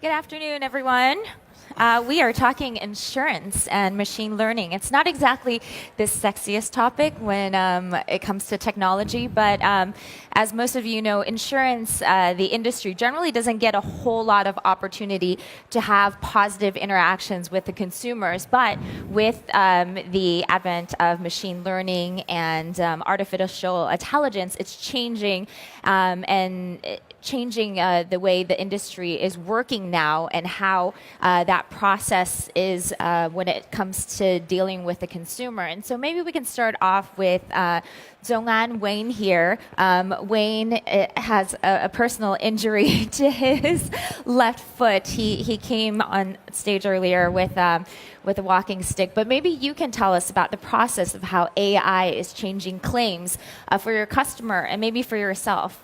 Good afternoon, everyone. We are talking insurance and machine learning. It's not exactly the sexiest topic when it comes to technology, but as most of you know, insurance, the industry generally doesn't get a whole lot of opportunity to have positive interactions with the consumers. But with the advent of machine learning and artificial intelligence, it's changing changing the way the industry is working now and how that process is when it comes to dealing with the consumer. And so maybe we can start off with ZhongAn, Wayne here. Wayne has a personal injury to his left foot. He came on stage earlier with a walking stick, but maybe you can tell us about the process of how AI is changing claims for your customer and maybe for yourself.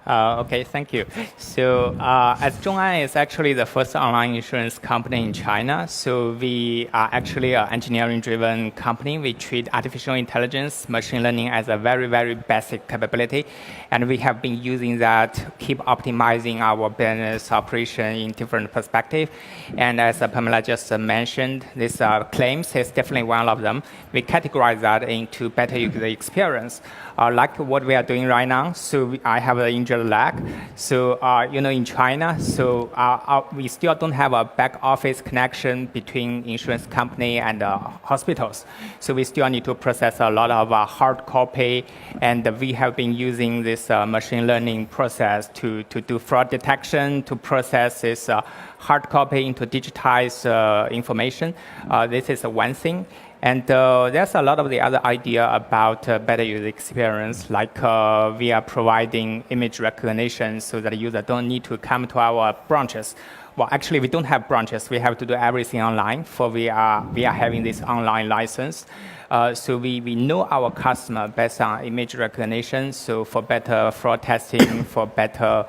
Okay, thank you. So as ZhongAn is actually the first online insurance company in China, so we are actually an engineering-driven company. We treat artificial intelligence, machine learning as a very, very basic capability, and we have been using that to keep optimizing our business operation in different perspectives. And as Pamela just mentioned, this claims is definitely one of them. We categorize that into better user experience. Like what we are doing right now. So I have an injured leg. So in China, so we still don't have a back office connection between insurance company and hospitals. So we still need to process a lot of hard copy, and we have been using this machine learning process to do fraud detection, to process this hard copy into digitized information. This is one thing. And there's a lot of the other idea about better user experience, like we are providing image recognition so that the user don't need to come to our branches. Well, actually, we don't have branches. We have to do everything online, for we are having this online license. So we know our customer based on image recognition, so for better fraud testing, for better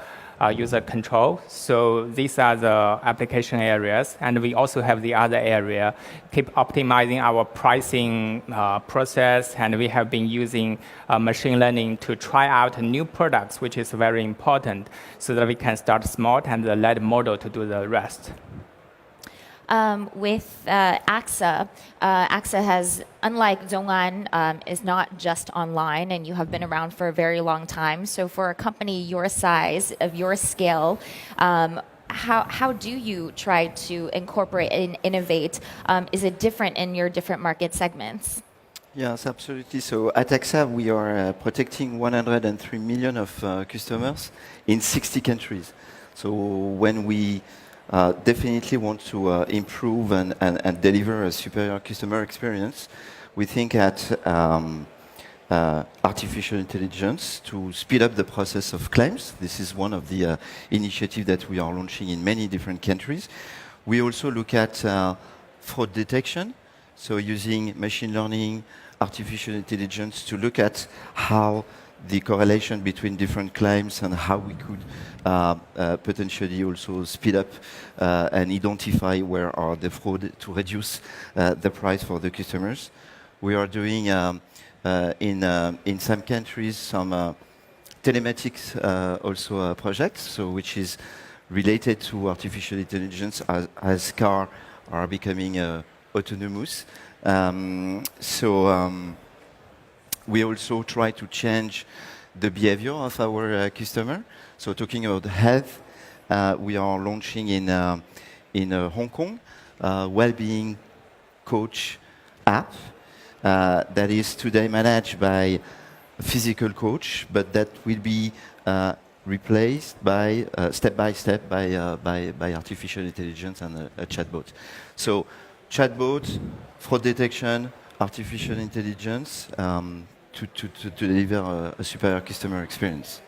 user control. So these are the application areas. And we also have the other area, keep optimizing our pricing process. And we have been using machine learning to try out new products, which is very important, so that we can start small and let the model to do the rest. With AXA, AXA has, unlike ZhongAn, is not just online, and you have been around for a very long time. So for a company your size, of your scale, how do you try to incorporate and innovate? Is it different in your different market segments? Yes, absolutely. So at AXA, we are protecting 103 million of customers in 60 countries. So when we definitely want to improve and deliver a superior customer experience, we think at artificial intelligence to speed up the process of claims. This is one of the initiatives that we are launching in many different countries. We also look at fraud detection, so using machine learning, artificial intelligence to look at how the correlation between different claims and how we could potentially also speed up and identify where are the fraud to reduce the price for the customers. We are doing in some countries some telematics also projects, so which is related to artificial intelligence as cars are becoming autonomous. We also try to change the behavior of our customer. So talking about health, we are launching in Hong Kong well-being coach app that is today managed by a physical coach, but that will be replaced by step by step by artificial intelligence and a chatbot. So chatbot, fraud detection, artificial intelligence to deliver a superior customer experience.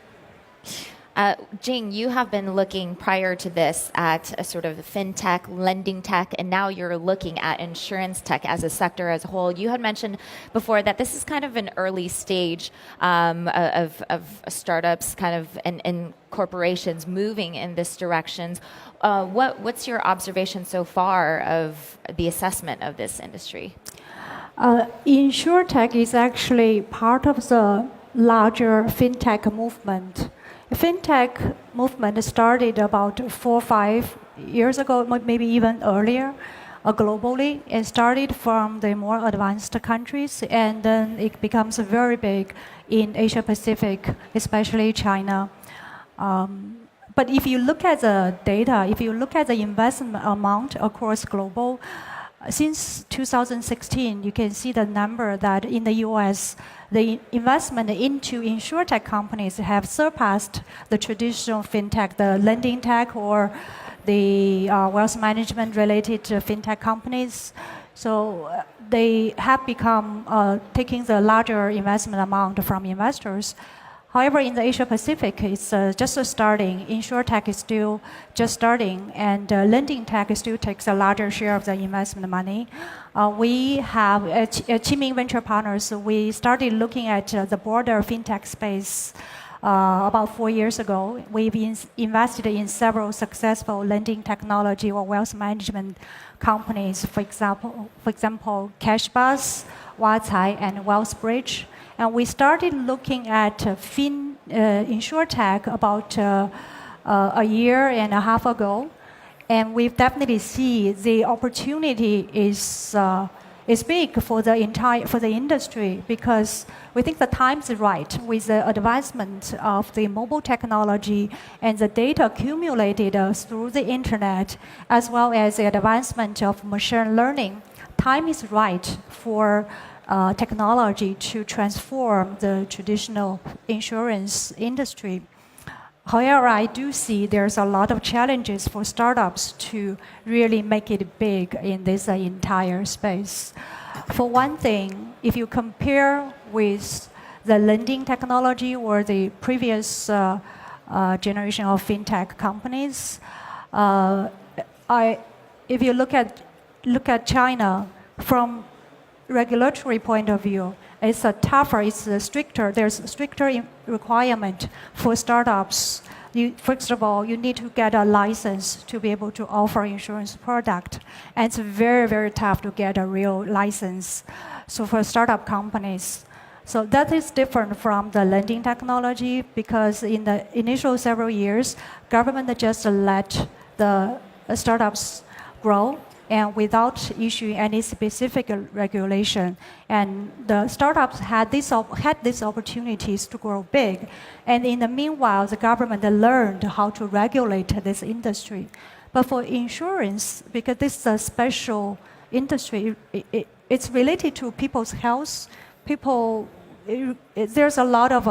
Jing, you have been looking prior to this at a sort of FinTech, lending tech, and now you're looking at insurance tech as a sector as a whole. You had mentioned before that this is kind of an early stage of startups kind of and corporations moving in this direction. What's your observation so far of the assessment of this industry? Insurtech is actually part of the larger FinTech movement. FinTech movement started about 4 or 5 years ago, maybe even earlier, globally. It started from the more advanced countries, and then it becomes very big in Asia Pacific, especially China. But if you look at the data, if you look at the investment amount across global, since 2016, you can see the number that in the US, the investment into insurtech companies have surpassed the traditional fintech, the lending tech or the wealth management related to fintech companies. So they have become taking the larger investment amount from investors. However, in the Asia Pacific, it's just starting. Insurtech is still just starting, and lending tech still takes a larger share of the investment money. We have at Qiming Venture Partners, we started looking at the broader fintech space about 4 years ago. We've invested in several successful lending technology or wealth management companies. For example, Cashbus, Wacai, and WealthBridge. And we started looking at insurtech about a year and a half ago, and we definitely see the opportunity is big for the industry, because we think the time is right with the advancement of the mobile technology and the data accumulated through the internet, as well as the advancement of machine learning. Time is right for technology to transform the traditional insurance industry. However, I do see there's a lot of challenges for startups to really make it big in this entire space. For one thing, if you compare with the lending technology or the previous generation of fintech companies, if you look at China from regulatory point of view, it's tougher, it's stricter. There's stricter requirement for startups. First of all, you need to get a license to be able to offer insurance product, and it's very, very tough to get a real license. So for startup companies, so that is different from the lending technology, because in the initial several years, government just let the startups grow, and without issuing any specific regulation. And the startups had these opportunities to grow big. And in the meanwhile, the government learned how to regulate this industry. But for insurance, because this is a special industry, it's related to people's health. There's a lot of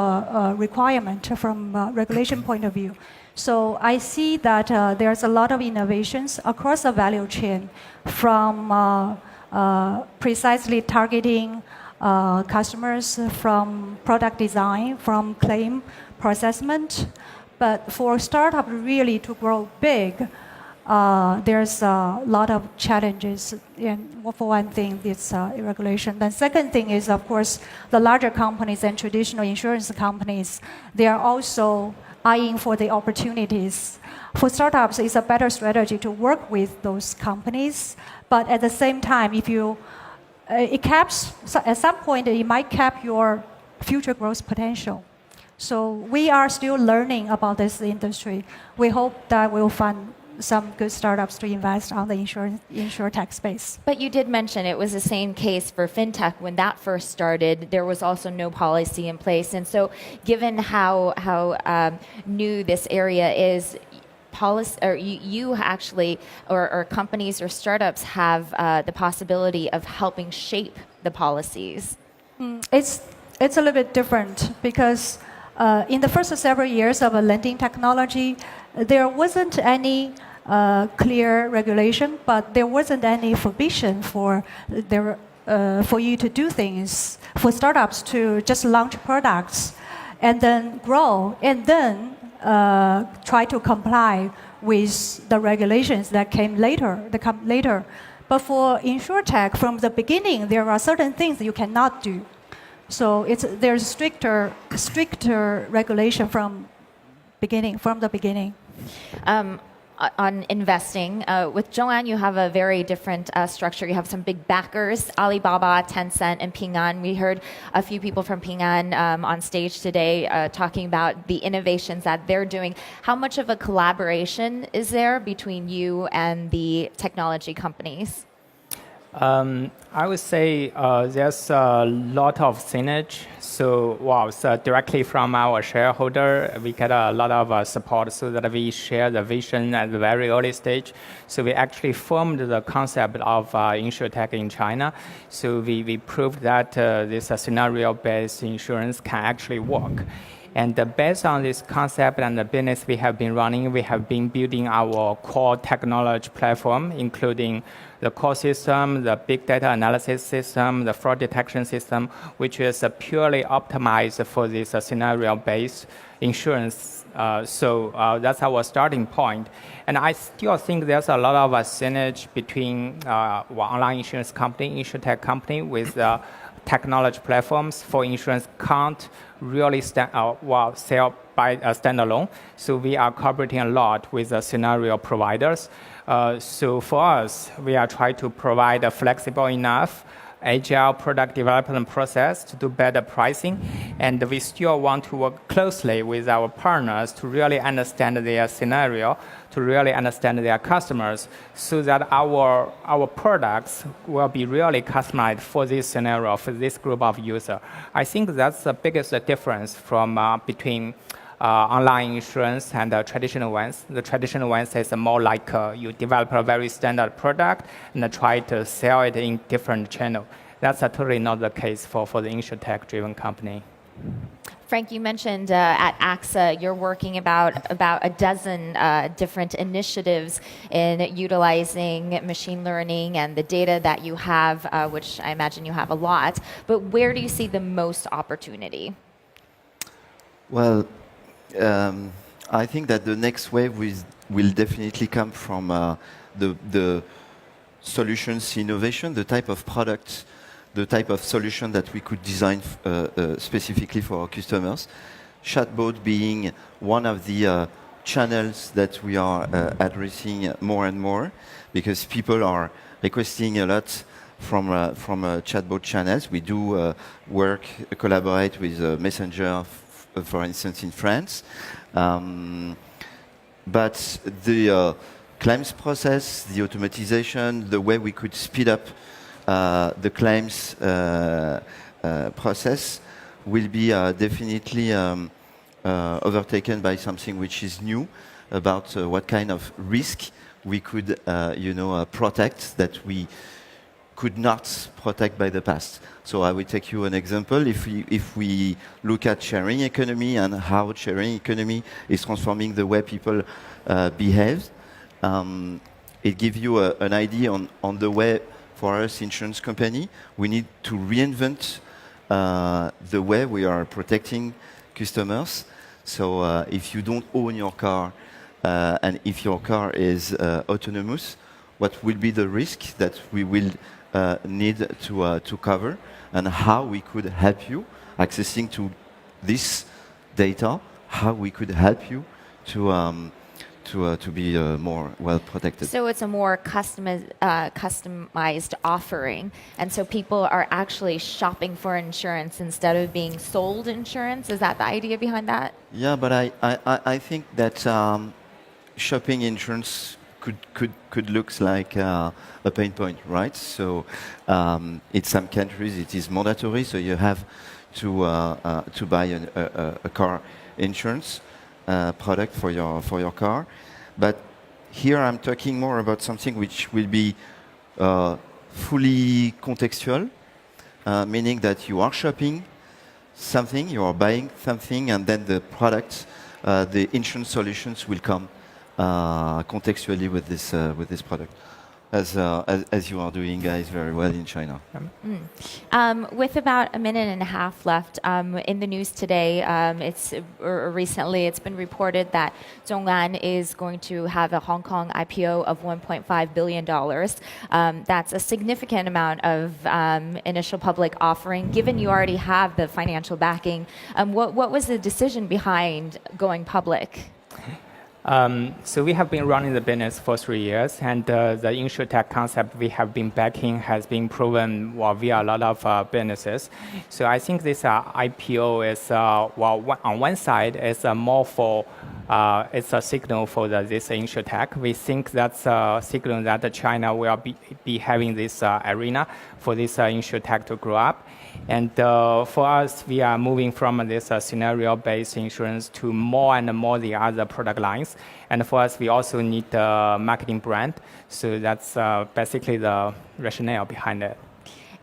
requirement from a regulation point of view. So I see that there's a lot of innovations across the value chain, from precisely targeting customers, from product design, from claim processment. But for startup really to grow big, there's a lot of challenges. And for one thing, it's regulation. The second thing is, of course, the larger companies and traditional insurance companies, they are also eyeing for the opportunities. For startups, it's a better strategy to work with those companies, but at the same time, if you at some point it might cap your future growth potential. So we are still learning about this industry. We hope that we'll find some good startups to invest on the insurtech space. But you did mention it was the same case for FinTech. When that first started, there was also no policy in place. And so given how new this area is, policy, or you actually, or companies or startups have the possibility of helping shape the policies. It's a little bit different, because in the first several years of lending technology, there wasn't any clear regulation, but there wasn't any forbidden for you to do things, for startups to just launch products and then grow and then try to comply with the regulations that came later. But for insurtech, from the beginning, there are certain things you cannot do. So there's stricter regulation from the beginning. on investing. With ZhongAn, you have a very different structure. You have some big backers, Alibaba, Tencent, and Ping An. We heard a few people from Ping An on stage today talking about the innovations that they're doing. How much of a collaboration is there between you and the technology companies? I would say there's a lot of synergy. So directly from our shareholder, we get a lot of support so that we share the vision at the very early stage. So we actually formed the concept of insurtech in China. So we proved that this scenario-based insurance can actually work. And based on this concept and the business we have been running, we have been building our core technology platform, including the core system, the big data analysis system, the fraud detection system, which is purely optimized for this scenario-based insurance. So that's our starting point. And I still think there's a lot of synergy between online insurance company, insurtech company with technology platforms for insurance can't really sell by standalone. So we are cooperating a lot with the scenario providers. So for us, we are trying to provide a flexible enough agile product development process to do better pricing. And we still want to work closely with our partners to really understand their scenario, to really understand their customers, so that our products will be really customized for this scenario, for this group of users. I think that's the biggest difference from between online insurance and traditional ones. The traditional ones is more like you develop a very standard product and try to sell it in different channels. That's totally not the case for the insurtech-driven company. Frank, you mentioned at AXA you're working about a dozen different initiatives in utilizing machine learning and the data that you have, which I imagine you have a lot. But where do you see the most opportunity? Well, I think that the next wave will definitely come from the solutions innovation, the type of products, the type of solution that we could design specifically for our customers. Chatbot being one of the channels that we are addressing more and more, because people are requesting a lot from chatbot channels. We do collaborate with Messenger, for instance, in France. But the claims process, the automatization, the way we could speed up the claims process will be definitely overtaken by something which is new about what kind of risk we could protect that we could not protect by the past. So I will take you an example. If we look at sharing economy and how sharing economy is transforming the way people behave, it gives you an idea on the way for us insurance company we need to reinvent the way we are protecting customers. So if you don't own your car and if your car is autonomous, what will be the risk that we will need to cover, and how we could help you accessing to this data, how we could help you to be more well protected. So it's a more customized offering, and so people are actually shopping for insurance instead of being sold insurance. Is that the idea behind that? Yeah, but I think that shopping insurance could look like a pain point, right? So in some countries it is mandatory, so you have to buy a car insurance product for your car. But here I'm talking more about something which will be fully contextual, meaning that you are shopping something, you are buying something, and then the products, the insurance solutions will come contextually with this product, as you are doing, guys, very well in China. With about a minute and a half left, in the news today, recently it's been reported that ZhongAn is going to have a Hong Kong IPO of $1.5 billion. That's a significant amount of initial public offering. Given you already have the financial backing, what was the decision behind going public? So we have been running the business for 3 years, and the insurtech concept we have been backing has been proven via a lot of businesses. So I think this IPO is, on one side, is more for it's a signal for this insurtech. We think that's a signal that China will be having this arena for this insurtech to grow up. And for us, we are moving from this scenario-based insurance to more and more the other product lines. And for us, we also need the marketing brand. So that's basically the rationale behind it.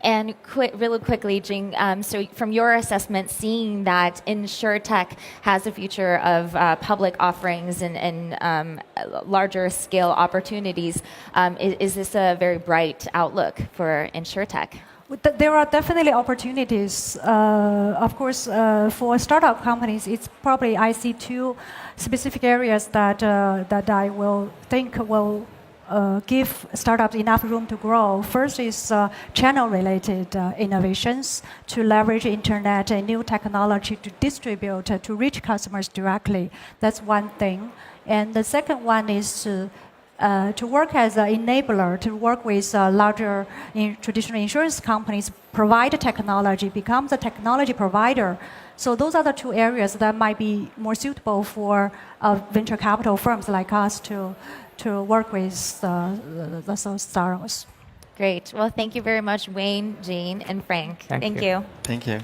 And really quickly, Jing, so from your assessment, seeing that insurtech has a future of public offerings and larger scale opportunities, is this a very bright outlook for insurtech? There are definitely opportunities. Of course, for startup companies, it's probably I see two specific areas that I will think will give startups enough room to grow. First is channel-related innovations to leverage internet and new technology to distribute, to reach customers directly. That's one thing. And the second one is to work as an enabler, to work with larger traditional insurance companies, provide technology, become the technology provider. So those are the two areas that might be more suitable for venture capital firms like us to work with the startups. Great. Well, thank you very much, Wayne, Jing, and Frank. Thank you. Thank you.